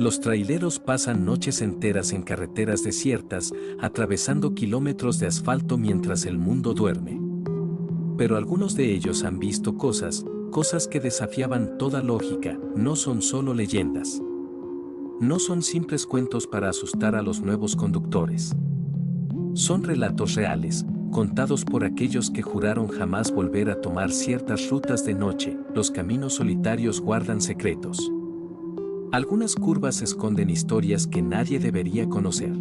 Los traileros pasan noches enteras en carreteras desiertas, atravesando kilómetros de asfalto mientras el mundo duerme. Pero algunos de ellos han visto cosas que desafiaban toda lógica, no son solo leyendas. No son simples cuentos para asustar a los nuevos conductores. Son relatos reales, contados por aquellos que juraron jamás volver a tomar ciertas rutas de noche. Los caminos solitarios guardan secretos. Algunas curvas esconden historias que nadie debería conocer.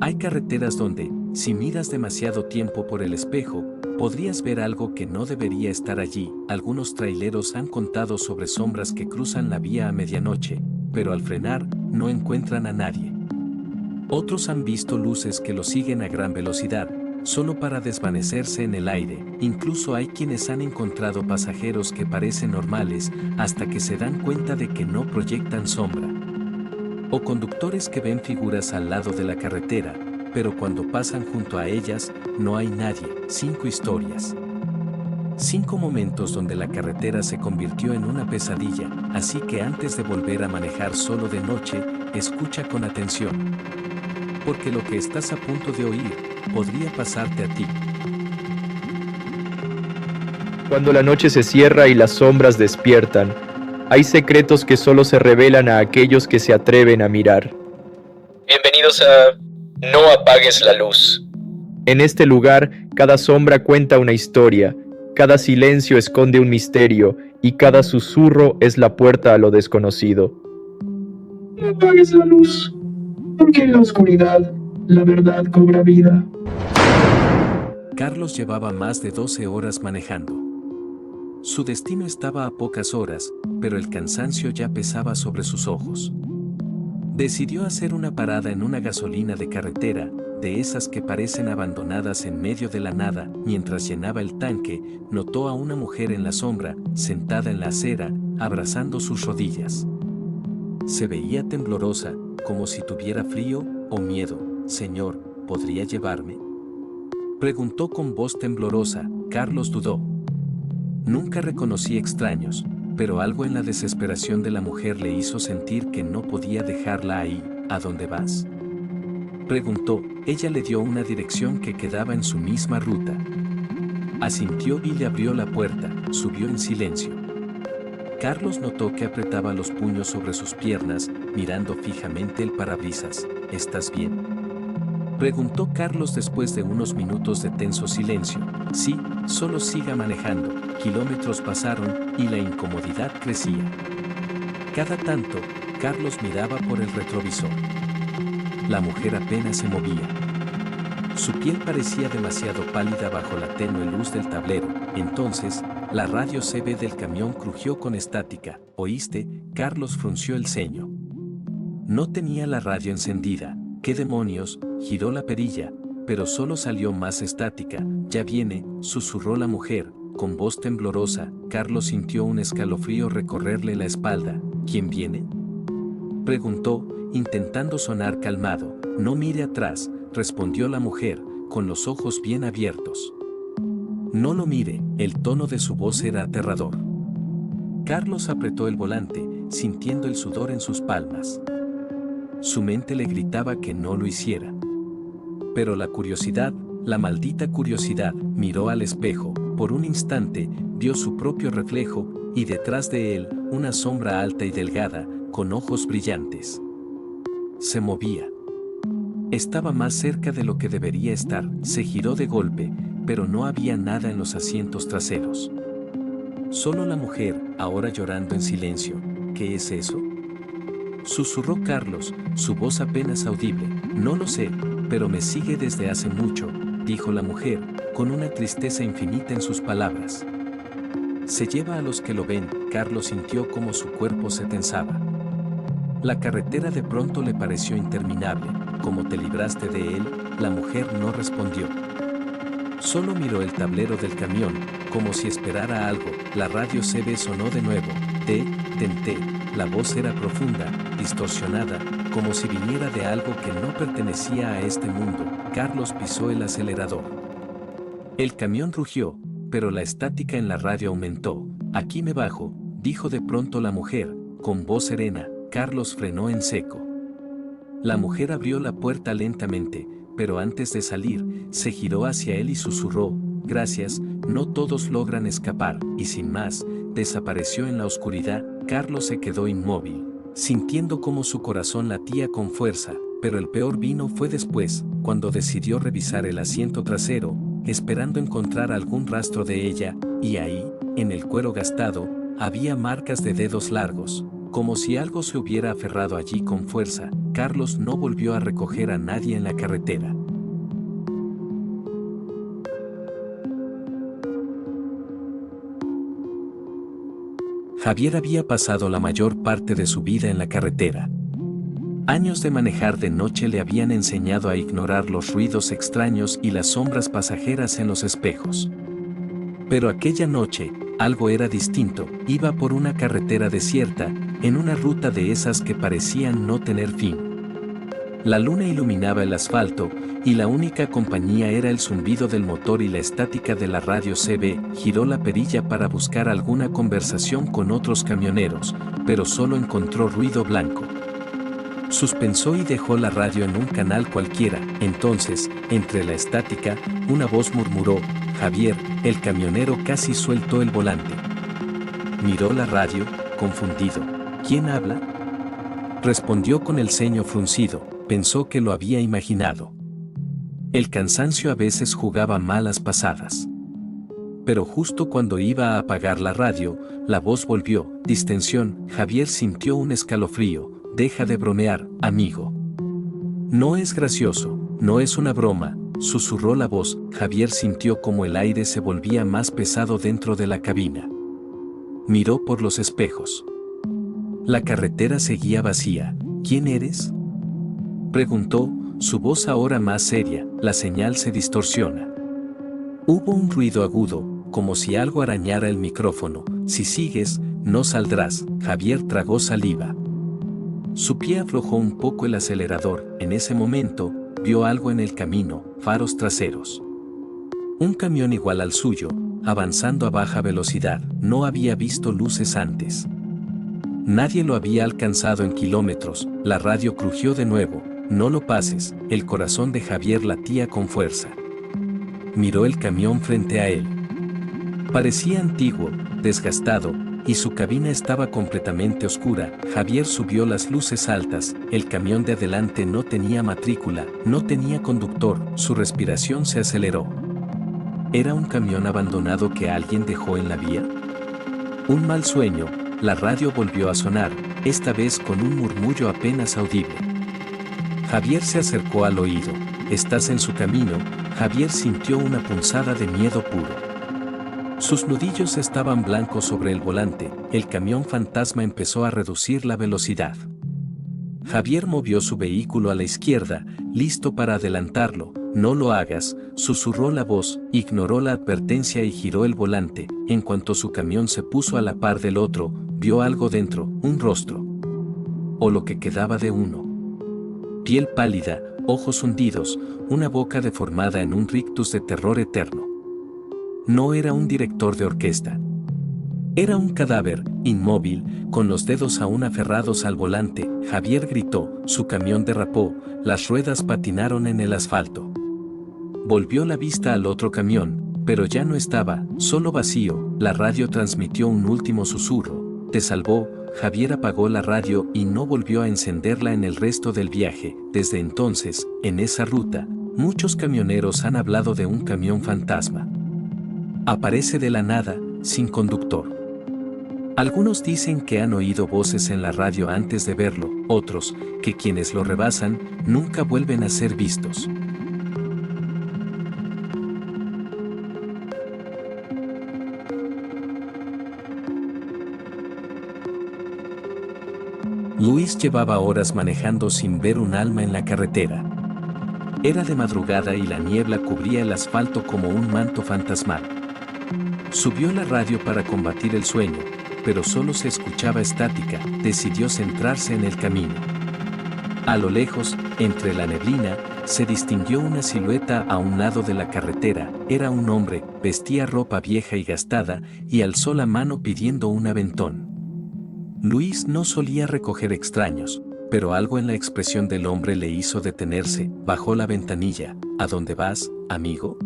Hay carreteras donde, si miras demasiado tiempo por el espejo, podrías ver algo que no debería estar allí. Algunos traileros han contado sobre sombras que cruzan la vía a medianoche, pero al frenar, no encuentran a nadie. Otros han visto luces que los siguen a gran velocidad, solo para desvanecerse en el aire. Incluso hay quienes han encontrado pasajeros que parecen normales hasta que se dan cuenta de que no proyectan sombra. O conductores que ven figuras al lado de la carretera, pero cuando pasan junto a ellas, no hay nadie. 5 historias. 5 momentos donde la carretera se convirtió en una pesadilla, así que antes de volver a manejar solo de noche, escucha con atención. Porque lo que estás a punto de oír, podría pasarte a ti. Cuando la noche se cierra y las sombras despiertan, hay secretos que solo se revelan a aquellos que se atreven a mirar. Bienvenidos a No apagues la luz. En este lugar, cada sombra cuenta una historia, cada silencio esconde un misterio y cada susurro es la puerta a lo desconocido. No apagues la luz, porque en la oscuridad la verdad cobra vida. Carlos llevaba más de 12 horas manejando. Su destino estaba a pocas horas, pero el cansancio ya pesaba sobre sus ojos. Decidió hacer una parada en una gasolina de carretera, de esas que parecen abandonadas en medio de la nada. Mientras llenaba el tanque, notó a una mujer en la sombra, sentada en la acera, abrazando sus rodillas. Se veía temblorosa, como si tuviera frío o miedo. «Señor, ¿podría llevarme?», preguntó con voz temblorosa. Carlos dudó. Nunca reconocí extraños, pero algo en la desesperación de la mujer le hizo sentir que no podía dejarla ahí. «¿A dónde vas?», preguntó. Ella le dio una dirección que quedaba en su misma ruta. Asintió y le abrió la puerta. Subió en silencio. Carlos notó que apretaba los puños sobre sus piernas, mirando fijamente el parabrisas. «¿Estás bien?», preguntó Carlos después de unos minutos de tenso silencio. «Sí, solo siga manejando». Kilómetros pasaron y la incomodidad crecía. Cada tanto, Carlos miraba por el retrovisor. La mujer apenas se movía. Su piel parecía demasiado pálida bajo la tenue luz del tablero. Entonces, la radio CB del camión crujió con estática. «¿Oíste?». Carlos frunció el ceño. No tenía la radio encendida. «¿Qué demonios?». Giró la perilla, pero solo salió más estática. «Ya viene», susurró la mujer, con voz temblorosa. Carlos sintió un escalofrío recorrerle la espalda. «¿Quién viene?», preguntó, intentando sonar calmado. «No mire atrás», respondió la mujer, con los ojos bien abiertos. «No lo mire». El tono de su voz era aterrador. Carlos apretó el volante, sintiendo el sudor en sus palmas. Su mente le gritaba que no lo hiciera. Pero la curiosidad, la maldita curiosidad, miró al espejo. Por un instante, vio su propio reflejo, y detrás de él, una sombra alta y delgada, con ojos brillantes. Se movía. Estaba más cerca de lo que debería estar. Se giró de golpe, pero no había nada en los asientos traseros. Solo la mujer, ahora llorando en silencio. «¿Qué es eso?», susurró Carlos, su voz apenas audible. «No lo sé, pero me sigue desde hace mucho», dijo la mujer, con una tristeza infinita en sus palabras. «Se lleva a los que lo ven». Carlos sintió como su cuerpo se tensaba. La carretera de pronto le pareció interminable. «¿Cómo te libraste de él?». La mujer no respondió. Solo miró el tablero del camión, como si esperara algo. La radio CB sonó de nuevo. «Tenté». La voz era profunda, distorsionada, como si viniera de algo que no pertenecía a este mundo. Carlos pisó el acelerador. El camión rugió, pero la estática en la radio aumentó. «Aquí me bajo», dijo de pronto la mujer, con voz serena. Carlos frenó en seco. La mujer abrió la puerta lentamente, pero antes de salir, se giró hacia él y susurró: «Gracias, no todos logran escapar», y sin más, desapareció en la oscuridad. Carlos se quedó inmóvil, sintiendo cómo su corazón latía con fuerza, pero el peor vino fue después, cuando decidió revisar el asiento trasero, esperando encontrar algún rastro de ella, y ahí, en el cuero gastado, había marcas de dedos largos, como si algo se hubiera aferrado allí con fuerza. Carlos no volvió a recoger a nadie en la carretera. Javier había pasado la mayor parte de su vida en la carretera. Años de manejar de noche le habían enseñado a ignorar los ruidos extraños y las sombras pasajeras en los espejos. Pero aquella noche, algo era distinto. Iba por una carretera desierta, en una ruta de esas que parecían no tener fin. La luna iluminaba el asfalto, y la única compañía era el zumbido del motor y la estática de la radio CB. Giró la perilla para buscar alguna conversación con otros camioneros, pero solo encontró ruido blanco. Suspensó y dejó la radio en un canal cualquiera. Entonces, entre la estática, una voz murmuró: «Javier». El camionero casi sueltó el volante. Miró la radio, confundido. «¿Quién habla?». Respondió con el ceño fruncido. Pensó que lo había imaginado. El cansancio a veces jugaba malas pasadas. Pero justo cuando iba a apagar la radio, la voz volvió: «Distensión». Javier sintió un escalofrío. «Deja de bromear, amigo. No es gracioso, no es una broma», susurró la voz. Javier sintió como el aire se volvía más pesado dentro de la cabina. Miró por los espejos. La carretera seguía vacía. «¿Quién eres?», preguntó, su voz ahora más seria. «La señal se distorsiona». Hubo un ruido agudo, como si algo arañara el micrófono. «Si sigues, no saldrás». Javier tragó saliva. Su pie aflojó un poco el acelerador. En ese momento, vio algo en el camino: faros traseros. Un camión igual al suyo, avanzando a baja velocidad. No había visto luces antes. Nadie lo había alcanzado en kilómetros. La radio crujió de nuevo. «No lo pases». El corazón de Javier latía con fuerza. Miró el camión frente a él. Parecía antiguo, desgastado, y su cabina estaba completamente oscura. Javier subió las luces altas. El camión de adelante no tenía matrícula, no tenía conductor. Su respiración se aceleró. ¿Era un camión abandonado que alguien dejó en la vía? Un mal sueño. La radio volvió a sonar, esta vez con un murmullo apenas audible. Javier se acercó al oído. «Estás en su camino». Javier sintió una punzada de miedo puro. Sus nudillos estaban blancos sobre el volante. El camión fantasma empezó a reducir la velocidad. Javier movió su vehículo a la izquierda, listo para adelantarlo. «No lo hagas», susurró la voz. Ignoró la advertencia y giró el volante. En cuanto su camión se puso a la par del otro, vio algo dentro, un rostro. O lo que quedaba de uno. Piel pálida, ojos hundidos, una boca deformada en un rictus de terror eterno. No era un director de orquesta. Era un cadáver, inmóvil, con los dedos aún aferrados al volante. Javier gritó. Su camión derrapó, las ruedas patinaron en el asfalto. Volvió la vista al otro camión, pero ya no estaba, solo vacío. La radio transmitió un último susurro: «Te salvó». Javier apagó la radio y no volvió a encenderla en el resto del viaje. Desde entonces, en esa ruta, muchos camioneros han hablado de un camión fantasma. Aparece de la nada, sin conductor. Algunos dicen que han oído voces en la radio antes de verlo, otros, que quienes lo rebasan, nunca vuelven a ser vistos. Luis llevaba horas manejando sin ver un alma en la carretera. Era de madrugada y la niebla cubría el asfalto como un manto fantasmal. Subió la radio para combatir el sueño, pero solo se escuchaba estática. Decidió centrarse en el camino. A lo lejos, entre la neblina, se distinguió una silueta a un lado de la carretera. Era un hombre, vestía ropa vieja y gastada, y alzó la mano pidiendo un aventón. Luis no solía recoger extraños, pero algo en la expresión del hombre le hizo detenerse. Bajó la ventanilla. ¿A dónde vas, amigo?,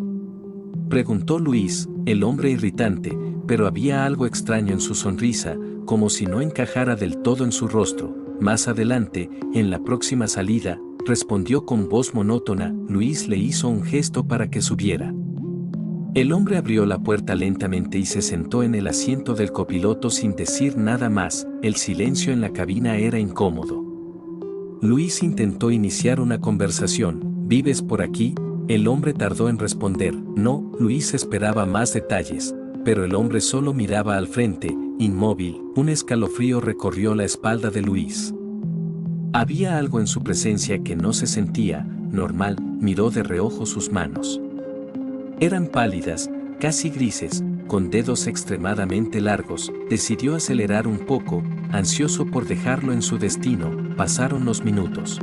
preguntó Luis, el hombre irritante, pero había algo extraño en su sonrisa, como si no encajara del todo en su rostro. Más adelante, en la próxima salida, respondió con voz monótona. Luis le hizo un gesto para que subiera. El hombre abrió la puerta lentamente y se sentó en el asiento del copiloto sin decir nada más. El silencio en la cabina era incómodo. Luis intentó iniciar una conversación. ¿Vives por aquí? El hombre tardó en responder. No. Luis esperaba más detalles, pero el hombre solo miraba al frente, inmóvil. Un escalofrío recorrió la espalda de Luis. Había algo en su presencia que no se sentía normal. Miró de reojo sus manos. Eran pálidas, casi grises, con dedos extremadamente largos. Decidió acelerar un poco, ansioso por dejarlo en su destino. Pasaron los minutos.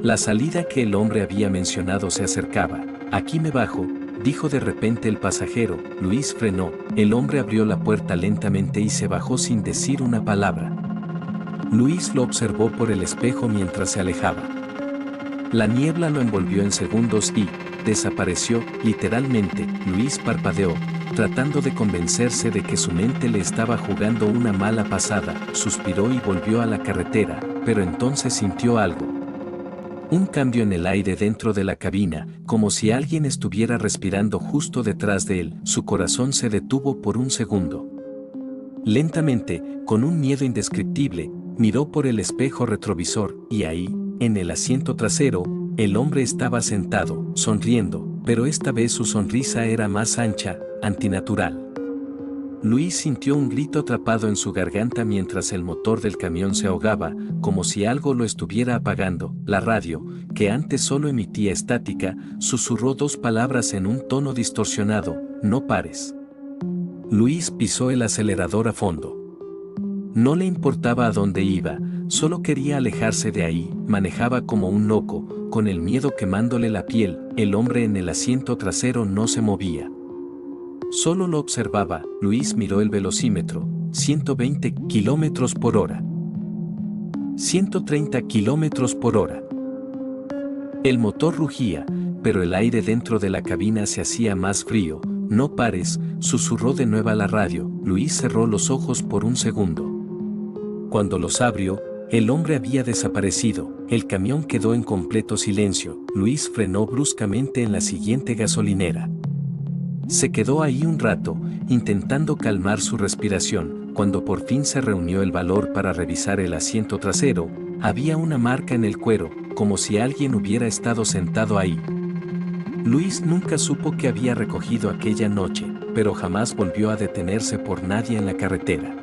La salida que el hombre había mencionado se acercaba. Aquí me bajo, dijo de repente el pasajero. Luis frenó. El hombre abrió la puerta lentamente y se bajó sin decir una palabra. Luis lo observó por el espejo mientras se alejaba. La niebla lo envolvió en segundos y desapareció, literalmente. Luis parpadeó, tratando de convencerse de que su mente le estaba jugando una mala pasada. Suspiró y volvió a la carretera, pero entonces sintió algo. Un cambio en el aire dentro de la cabina, como si alguien estuviera respirando justo detrás de él. Su corazón se detuvo por un segundo. Lentamente, con un miedo indescriptible, miró por el espejo retrovisor, y ahí, en el asiento trasero, el hombre estaba sentado, sonriendo, pero esta vez su sonrisa era más ancha, antinatural. Luis sintió un grito atrapado en su garganta mientras el motor del camión se ahogaba, como si algo lo estuviera apagando. La radio, que antes solo emitía estática, susurró dos palabras en un tono distorsionado: no pares. Luis pisó el acelerador a fondo. No le importaba a dónde iba, solo quería alejarse de ahí. Manejaba como un loco, con el miedo quemándole la piel. El hombre en el asiento trasero no se movía. Solo lo observaba. Luis miró el velocímetro. 120 kilómetros por hora. 130 kilómetros por hora. El motor rugía, pero el aire dentro de la cabina se hacía más frío. No pares, susurró de nuevo a la radio. Luis cerró los ojos por un segundo. Cuando los abrió, el hombre había desaparecido. El camión quedó en completo silencio. Luis frenó bruscamente en la siguiente gasolinera. Se quedó ahí un rato, intentando calmar su respiración. Cuando por fin se reunió el valor para revisar el asiento trasero, había una marca en el cuero, como si alguien hubiera estado sentado ahí. Luis nunca supo qué había recogido aquella noche, pero jamás volvió a detenerse por nadie en la carretera.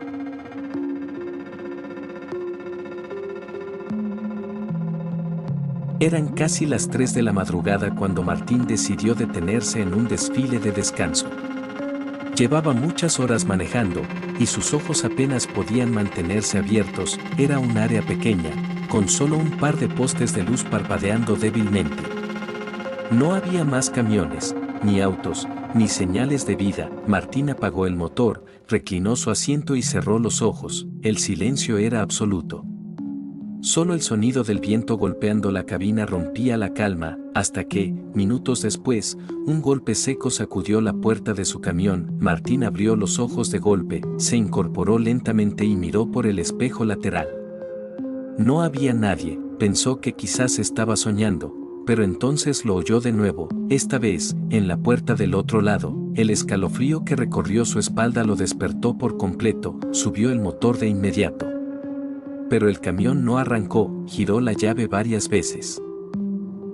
Eran casi las 3 de la madrugada cuando Martín decidió detenerse en un desfile de descanso. Llevaba muchas horas manejando, y sus ojos apenas podían mantenerse abiertos. Era un área pequeña, con solo un par de postes de luz parpadeando débilmente. No había más camiones, ni autos, ni señales de vida. Martín apagó el motor, reclinó su asiento y cerró los ojos. El silencio era absoluto. Solo el sonido del viento golpeando la cabina rompía la calma, hasta que, minutos después, un golpe seco sacudió la puerta de su camión. Martín abrió los ojos de golpe, se incorporó lentamente y miró por el espejo lateral. No había nadie. Pensó que quizás estaba soñando, pero entonces lo oyó de nuevo, esta vez, en la puerta del otro lado. El escalofrío que recorrió su espalda lo despertó por completo. Subió el motor de inmediato. Pero el camión no arrancó. Giró la llave varias veces.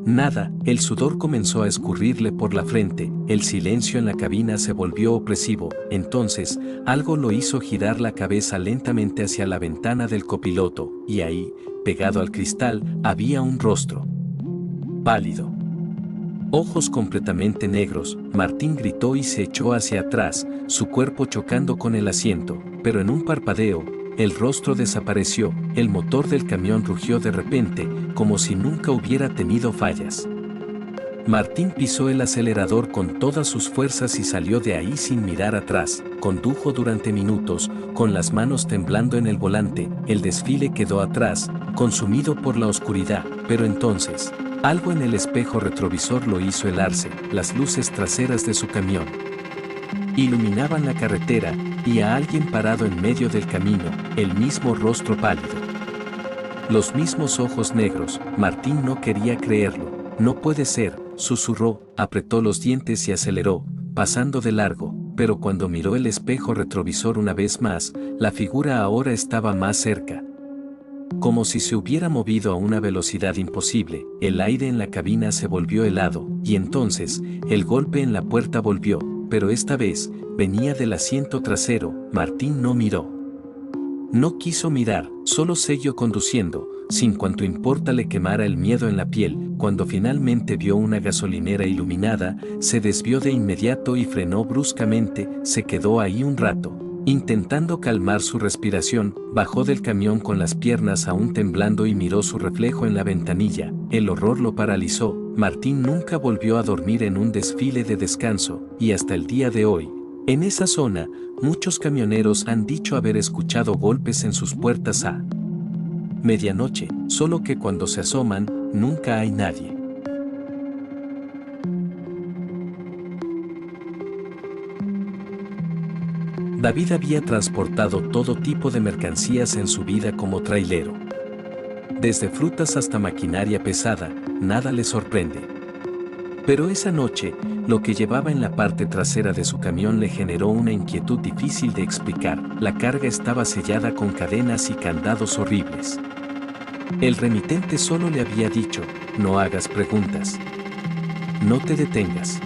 Nada. El sudor comenzó a escurrirle por la frente. El silencio en la cabina se volvió opresivo. Entonces, algo lo hizo girar la cabeza lentamente hacia la ventana del copiloto, y ahí, pegado al cristal, había un rostro. Pálido. Ojos completamente negros. Martín gritó y se echó hacia atrás, su cuerpo chocando con el asiento, pero en un parpadeo, el rostro desapareció. El motor del camión rugió de repente, como si nunca hubiera tenido fallas. Martín pisó el acelerador con todas sus fuerzas y salió de ahí sin mirar atrás. condujo durante minutos, con las manos temblando en el volante. El desfile quedó atrás, consumido por la oscuridad, pero entonces, algo en el espejo retrovisor lo hizo helarse. Las luces traseras de su camión iluminaban la carretera, y a alguien parado en medio del camino, el mismo rostro pálido, los mismos ojos negros. Martín no quería creerlo. No puede ser, susurró, apretó los dientes y aceleró, pasando de largo, pero cuando miró el espejo retrovisor una vez más, la figura ahora estaba más cerca. Como si se hubiera movido a una velocidad imposible. El aire en la cabina se volvió helado, y entonces, el golpe en la puerta volvió, pero esta vez, venía del asiento trasero. Martín no miró. No quiso mirar, solo siguió conduciendo, sin cuanto importa le quemara el miedo en la piel. Cuando finalmente vio una gasolinera iluminada, se desvió de inmediato y frenó bruscamente. Se quedó ahí un rato, intentando calmar su respiración. Bajó del camión con las piernas aún temblando y miró su reflejo en la ventanilla. El horror lo paralizó. Martín nunca volvió a dormir en un desfile de descanso, y hasta el día de hoy, en esa zona, muchos camioneros han dicho haber escuchado golpes en sus puertas a medianoche, solo que cuando se asoman, nunca hay nadie. David había transportado todo tipo de mercancías en su vida como trailero. Desde frutas hasta maquinaria pesada, nada le sorprende. Pero esa noche, lo que llevaba en la parte trasera de su camión le generó una inquietud difícil de explicar. La carga estaba sellada con cadenas y candados horribles. El remitente solo le había dicho: no hagas preguntas. No te detengas.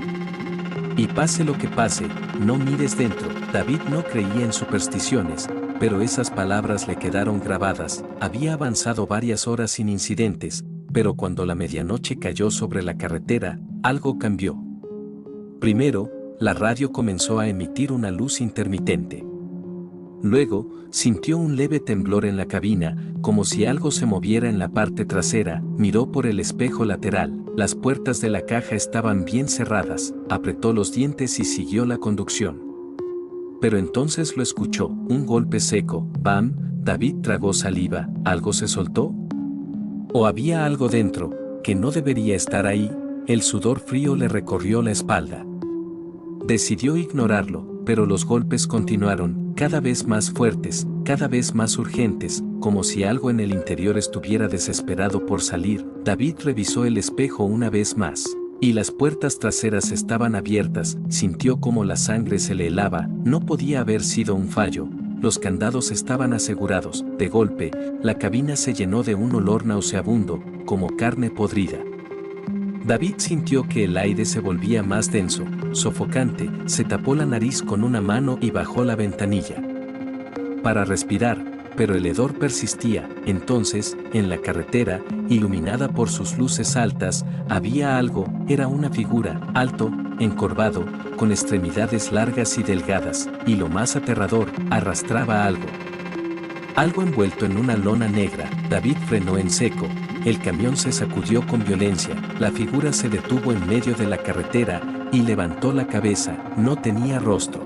Y pase lo que pase, no mires dentro. David no creía en supersticiones, pero esas palabras le quedaron grabadas. Había avanzado varias horas sin incidentes, pero cuando la medianoche cayó sobre la carretera, algo cambió. Primero, la radio comenzó a emitir una luz intermitente. Luego, sintió un leve temblor en la cabina, como si algo se moviera en la parte trasera. Miró por el espejo lateral. Las puertas de la caja estaban bien cerradas. Apretó los dientes y siguió la conducción. Pero entonces lo escuchó, un golpe seco. ¡Bam! David tragó saliva. ¿Algo se soltó? ¿O había algo dentro, que no debería estar ahí? El sudor frío le recorrió la espalda. Decidió ignorarlo, pero los golpes continuaron, cada vez más fuertes, cada vez más urgentes, como si algo en el interior estuviera desesperado por salir. David revisó el espejo una vez más, y las puertas traseras estaban abiertas. Sintió como la sangre se le helaba. No podía haber sido un fallo. Los candados estaban asegurados. De golpe, la cabina se llenó de un olor nauseabundo, como carne podrida. David sintió que el aire se volvía más denso, sofocante. Se tapó la nariz con una mano y bajó la ventanilla para respirar, pero el hedor persistía. Entonces, en la carretera, iluminada por sus luces altas, había algo. Era una figura, alto, encorvado, con extremidades largas y delgadas, y lo más aterrador, arrastraba algo. Algo envuelto en una lona negra. David frenó en seco. El camión se sacudió con violencia. La figura se detuvo en medio de la carretera y levantó la cabeza. No tenía rostro,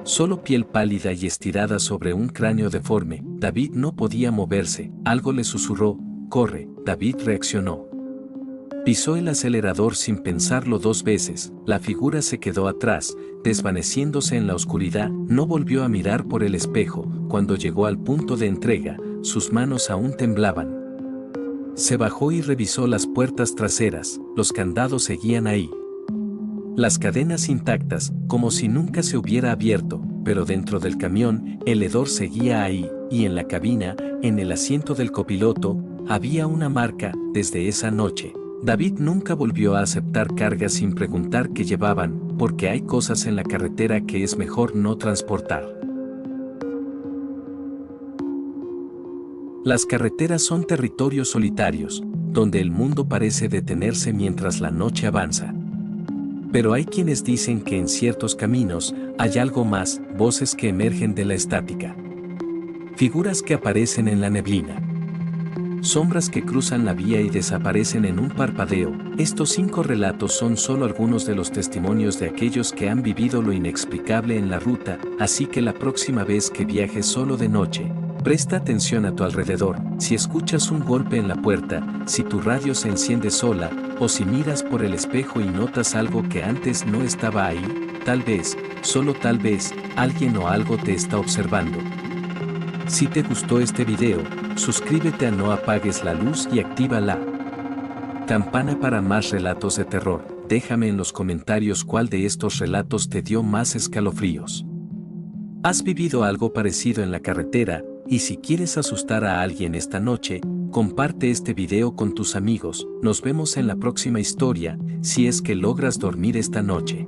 solo piel pálida y estirada sobre un cráneo deforme. David no podía moverse. Algo le susurró: corre. David reaccionó. Pisó el acelerador sin pensarlo dos veces. La figura se quedó atrás, desvaneciéndose en la oscuridad. No volvió a mirar por el espejo. Cuando llegó al punto de entrega, sus manos aún temblaban. Se bajó y revisó las puertas traseras. Los candados seguían ahí, las cadenas intactas, como si nunca se hubiera abierto. Pero dentro del camión, el hedor seguía ahí, y en la cabina, en el asiento del copiloto, había una marca. Desde esa noche, David nunca volvió a aceptar cargas sin preguntar qué llevaban, porque hay cosas en la carretera que es mejor no transportar. Las carreteras son territorios solitarios, donde el mundo parece detenerse mientras la noche avanza. Pero hay quienes dicen que en ciertos caminos hay algo más, voces que emergen de la estática, figuras que aparecen en la neblina, Sombras que cruzan la vía y desaparecen en un parpadeo. Estos 5 relatos son solo algunos de los testimonios de aquellos que han vivido lo inexplicable en la ruta, así que la próxima vez que viajes solo de noche, presta atención a tu alrededor. Si escuchas un golpe en la puerta, si tu radio se enciende sola, o si miras por el espejo y notas algo que antes no estaba ahí, tal vez, solo tal vez, alguien o algo te está observando. Si te gustó este video, suscríbete a No Apagues la Luz y activa la campana para más relatos de terror. Déjame en los comentarios cuál de estos relatos te dio más escalofríos. ¿Has vivido algo parecido en la carretera? Y si quieres asustar a alguien esta noche, comparte este video con tus amigos. Nos vemos en la próxima historia, si es que logras dormir esta noche.